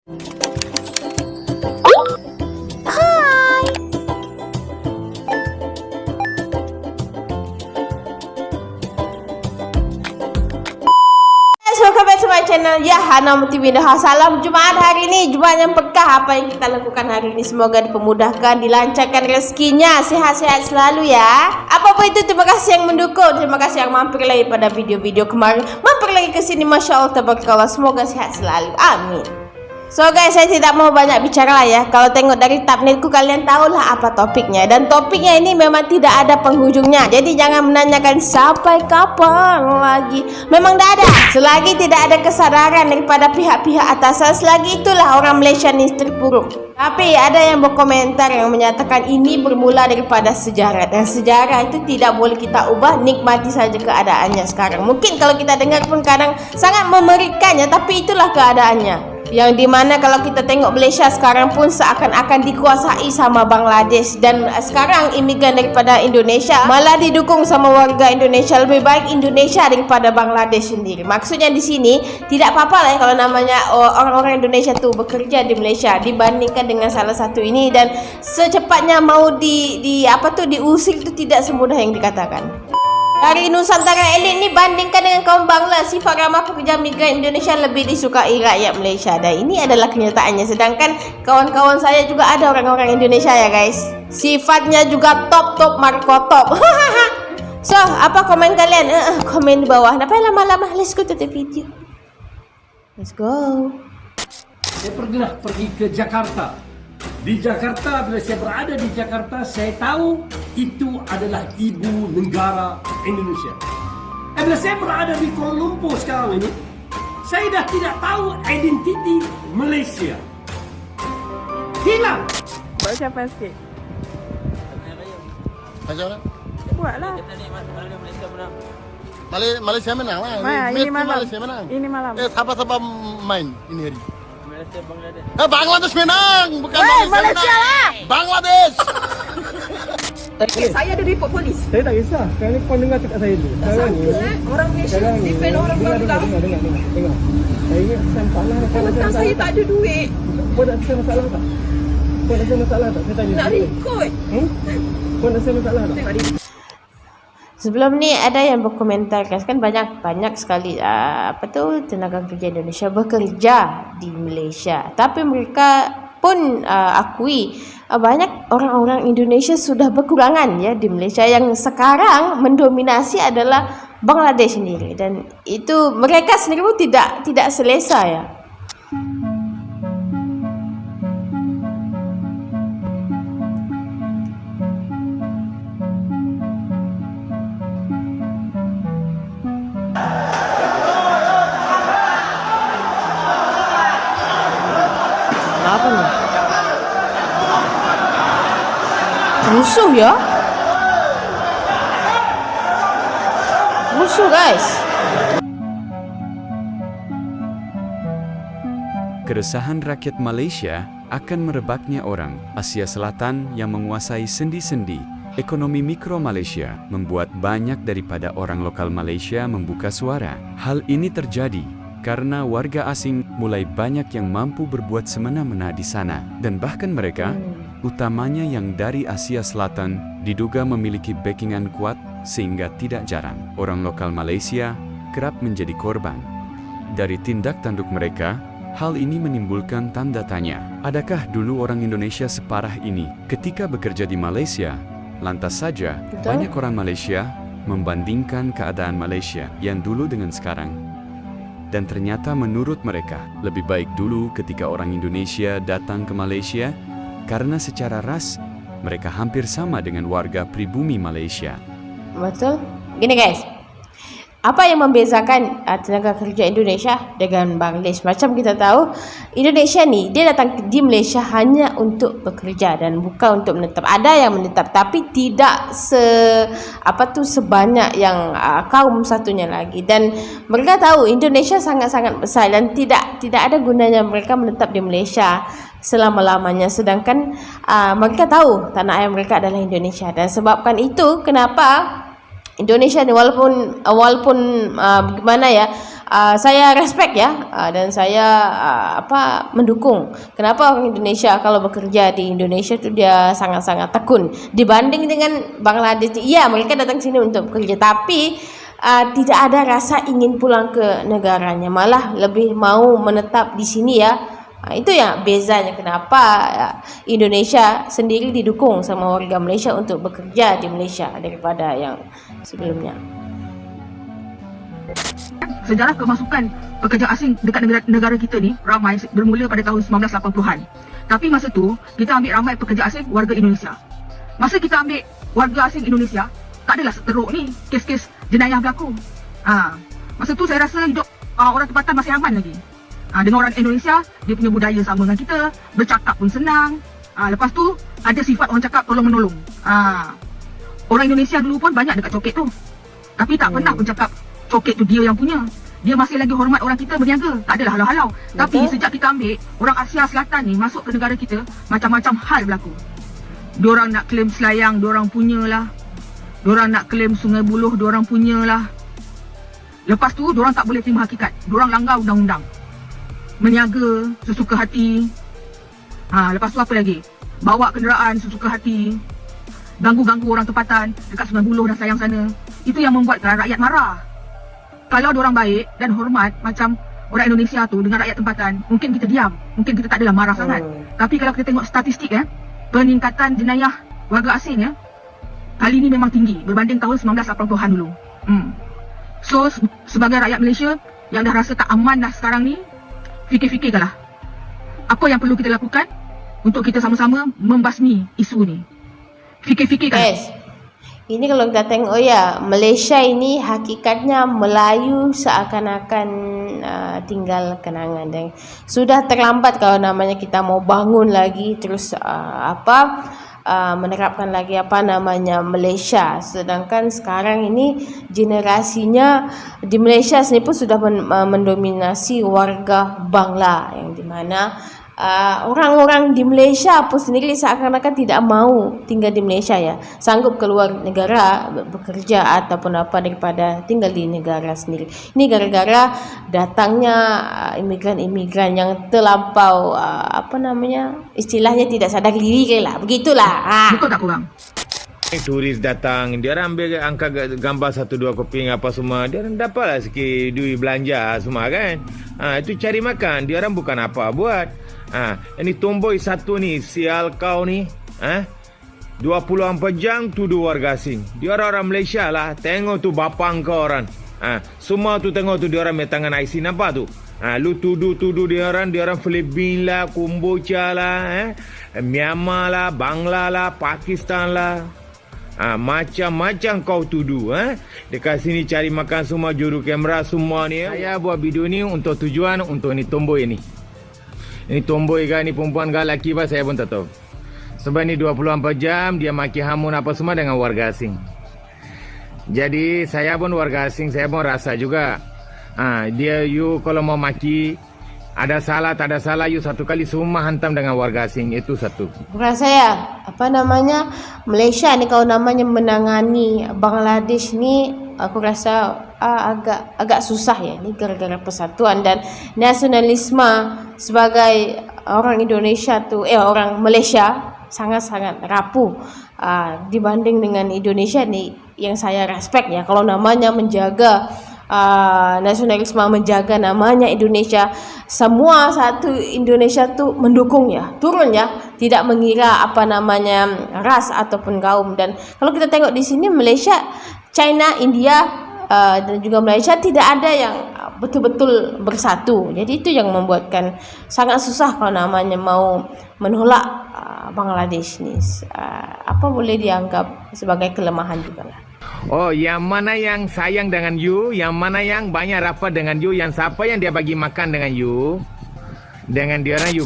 Welcome back to my channel. Ya, Hana Multimedia. Salam Jumat hari ini, Jumat yang berkah. Apa yang kita lakukan hari ini semoga dipermudahkan, dilancarkan rezekinya, sehat-sehat selalu ya. Apapun itu, terima kasih yang mendukung, terima kasih yang mampir lagi pada video-video kemarin, mampir lagi ke sini. Masya Allah, tabarakallah, semoga sehat selalu. Amin. So guys, saya tidak mau banyak bicara lah ya. Kalau tengok dari thumbnailku kalian tahulah apa topiknya. Dan topiknya ini memang tidak ada penghujungnya. Jadi jangan menanyakan sampai kapan lagi. Memang tidak ada. Selagi tidak ada kesadaran daripada pihak-pihak atasan, selagi itulah orang Malaysia ni terpuruk. Tapi ada yang berkomentar yang menyatakan ini bermula daripada sejarah. Dan sejarah itu tidak boleh kita ubah. Nikmati saja keadaannya sekarang. Mungkin kalau kita dengar pun kadang sangat memerikannya, tapi itulah keadaannya. Yang dimana kalau kita tengok Malaysia sekarang pun seakan-akan dikuasai sama Bangladesh. Dan sekarang imigran daripada Indonesia malah didukung sama warga Indonesia. Lebih baik Indonesia daripada Bangladesh sendiri. Maksudnya di sini tidak apa-apa lah kalau namanya orang-orang Indonesia tuh bekerja di Malaysia dibandingkan dengan salah satu ini. Dan secepatnya mau diusir itu tidak semudah yang dikatakan. Dari Nusantara elit ni bandingkan dengan kaum Bangla, sifat ramah pekerja migran Indonesia lebih disukai rakyat Malaysia. Dan ini adalah kenyataannya. Sedangkan kawan-kawan saya juga ada orang-orang Indonesia ya guys. Sifatnya juga top markotop. So, apa komen kalian? Komen di bawah. Kenapa lama-lama? Let's go to the video. Let's go. Saya pernah pergi ke Jakarta. Di Jakarta, bila saya berada di Jakarta, saya tahu itu adalah ibu negara Indonesia. Bila saya berada di Kuala Lumpur sekarang ini, saya dah tidak tahu identiti Malaysia. Hilang. Buat siapa sikit? Macam mana? Buatlah. Malaysia menang lah. Ini malam. Malaysia menang. Ini malam. Siapa main ini hari? Malaysia Bangladesh. Bangladesh menang, bukan Malaysia menang. lah. Bangladesh. Saya ada report polis. Saya tak kisah. Sekarang ni kau dengar cakap saya dulu. Sekarang ni Orang Malaysia defend orang dengar. Bangla. Saya ingat masalah. Tentang saya tak ada duit. Kau nak rasa masalah tak? Kau nak rasa masalah tak? Saya tanya. Nak rekod. Kau nak rasa masalah tak? Tengok dia. Sebelum ni ada yang berkomentar kan banyak sekali tenaga kerja Indonesia bekerja di Malaysia. Tapi mereka pun akui banyak orang-orang Indonesia sudah berkurangan ya di Malaysia. Yang sekarang mendominasi adalah Bangladesh sendiri, dan itu mereka sendiri pun tidak selesa ya. Apa nih? Rusuh ya? Rusuh guys. Keresahan rakyat Malaysia akan merebaknya orang Asia Selatan yang menguasai sendi-sendi ekonomi mikro Malaysia membuat banyak daripada orang lokal Malaysia membuka suara. Hal ini terjadi karena warga asing mulai banyak yang mampu berbuat semena-mena di sana, dan bahkan mereka, utamanya yang dari Asia Selatan, diduga memiliki backingan kuat sehingga tidak jarang orang lokal Malaysia kerap menjadi korban dari tindak tanduk mereka. Hal ini menimbulkan tanda tanya, adakah dulu orang Indonesia separah ini ketika bekerja di Malaysia? Lantas saja, banyak orang Malaysia membandingkan keadaan Malaysia yang dulu dengan sekarang. Dan ternyata menurut mereka, lebih baik dulu ketika orang Indonesia datang ke Malaysia, karena secara ras, mereka hampir sama dengan warga pribumi Malaysia. Betul. Gini guys, apa yang membezakan tenaga kerja Indonesia dengan Bangladesh? Macam kita tahu, Indonesia ni dia datang di Malaysia hanya untuk bekerja dan bukan untuk menetap. Ada yang menetap tapi tidak sebanyak yang kaum satunya lagi. Dan mereka tahu Indonesia sangat-sangat besar dan tidak ada gunanya mereka menetap di Malaysia selama-lamanya. Sedangkan mereka tahu tanah air mereka adalah Indonesia, dan sebabkan itu kenapa Indonesia ni, walaupun gimana ya, saya respect ya, dan saya mendukung. Kenapa orang Indonesia kalau bekerja di Indonesia tu dia sangat-sangat tekun dibanding dengan Bangladesh. Iya, mereka datang sini untuk bekerja, tapi tidak ada rasa ingin pulang ke negaranya, malah lebih mau menetap di sini ya. Itu yang bezanya kenapa Indonesia sendiri didukung sama warga Malaysia untuk bekerja di Malaysia daripada yang sebelumnya. Sejarah kemasukan pekerja asing dekat negara kita ni ramai bermula pada tahun 1980-an. Tapi masa tu kita ambil ramai pekerja asing warga Indonesia. Masa kita ambil warga asing Indonesia, tak adalah seteruk ni kes-kes jenayah berlaku. Masa tu saya rasa hidup orang tempatan masih aman lagi. Dengan orang Indonesia, dia punya budaya sama dengan kita, bercakap pun senang. Lepas tu ada sifat orang cakap tolong-menolong. Orang Indonesia dulu pun banyak dekat coket tu, tapi tak pernah pun cakap coket tu dia yang punya. Dia masih lagi hormat orang kita berniaga, tak adalah halau-halau. Tapi sejak kita ambil orang Asia Selatan ni masuk ke negara kita, macam-macam hal berlaku. Diorang nak claim Selayang, diorang punyalah. Diorang nak claim Sungai Buloh, diorang punyalah. Lepas tu diorang tak boleh terima hakikat, diorang langgar undang-undang, meniaga sesuka hati. Lepas tu apa lagi? Bawa kenderaan sesuka hati, ganggu-ganggu orang tempatan dekat Sungai Buloh dan Selayang sana. Itu yang membuatkan rakyat marah. Kalau diorang baik dan hormat macam orang Indonesia tu dengan rakyat tempatan, mungkin kita diam, mungkin kita tak adalah marah sangat. Tapi kalau kita tengok statistik peningkatan jenayah warga asing kali ni memang tinggi berbanding tahun 1980-an dulu. So sebagai rakyat Malaysia yang dah rasa tak aman dah sekarang ni, fikir-fikirkanlah apa yang perlu kita lakukan untuk kita sama-sama membasmi isu ni. Fikir-fikirkan. Yes. Ini kalau kita tengok ya, Malaysia ini hakikatnya Melayu seakan-akan tinggal kenangan, dan sudah terlambat kalau namanya kita mau bangun lagi terus menerapkan lagi Malaysia. Sedangkan sekarang ini generasinya di Malaysia sendiri pun sudah mendominasi warga Bangla, yang dimana orang-orang di Malaysia pun sendiri seakan-akan tidak mau tinggal di Malaysia ya, sanggup keluar negara bekerja ataupun apa daripada tinggal di negara sendiri. Ini gara-gara datangnya imigran-imigran yang terlampau istilahnya tidak sadar diri lah, begitulah. Betul tak korang? Turis datang, dia orang ambil angka gambar 1-2 keping apa semua, dia orang dapatlah sikit duit belanja semua kan. Itu cari makan, dia orang bukan apa buat. Ini tomboy satu ni, sial kau ni, 24 jam tuduh warga asing. Dia orang Malaysia lah, tengok tu bapang kau orang. Semua tu tengok tu dia orang punya tangan IC, nampak tu? Lu tuduh dia orang Filipin lah, Komboja lah, Myanmar lah, Bangla lah, Pakistan lah. Macam-macam kau tuduh. Dekat sini cari makan semua, juru kamera semua ni. Saya buat video ni untuk tujuan untuk ni tomboy ni. Ini tomboy ke, ni perempuan ke, lelaki apa, saya pun tak tahu. Sebab ni 24 jam dia maki hamun apa semua dengan warga asing. Jadi saya pun warga asing, saya pun rasa juga. You kalau mau maki, ada salah tak ada salah, you satu kali semua hantam dengan warga asing, itu satu. Bukan saya, Malaysia ni kalau namanya menangani Bangladesh ni, aku rasa agak susah ya. Ini gara-gara persatuan dan nasionalisme sebagai orang Indonesia tu, orang Malaysia sangat-sangat rapuh dibanding dengan Indonesia ni, yang saya respect ya. Kalau namanya menjaga nasionalisme, menjaga namanya Indonesia, semua satu Indonesia tu mendukung ya, turun ya, tidak mengira ras ataupun kaum. Dan kalau kita tengok di sini Malaysia, China, India dan juga Malaysia tidak ada yang betul-betul bersatu. Jadi itu yang membuatkan sangat susah kalau namanya mau menolak Bangladesh ni. Apa boleh dianggap sebagai kelemahan juga lah. Yang mana yang sayang dengan you, yang mana yang banyak rapat dengan you, yang siapa yang dia bagi makan dengan you, dengan dia orang you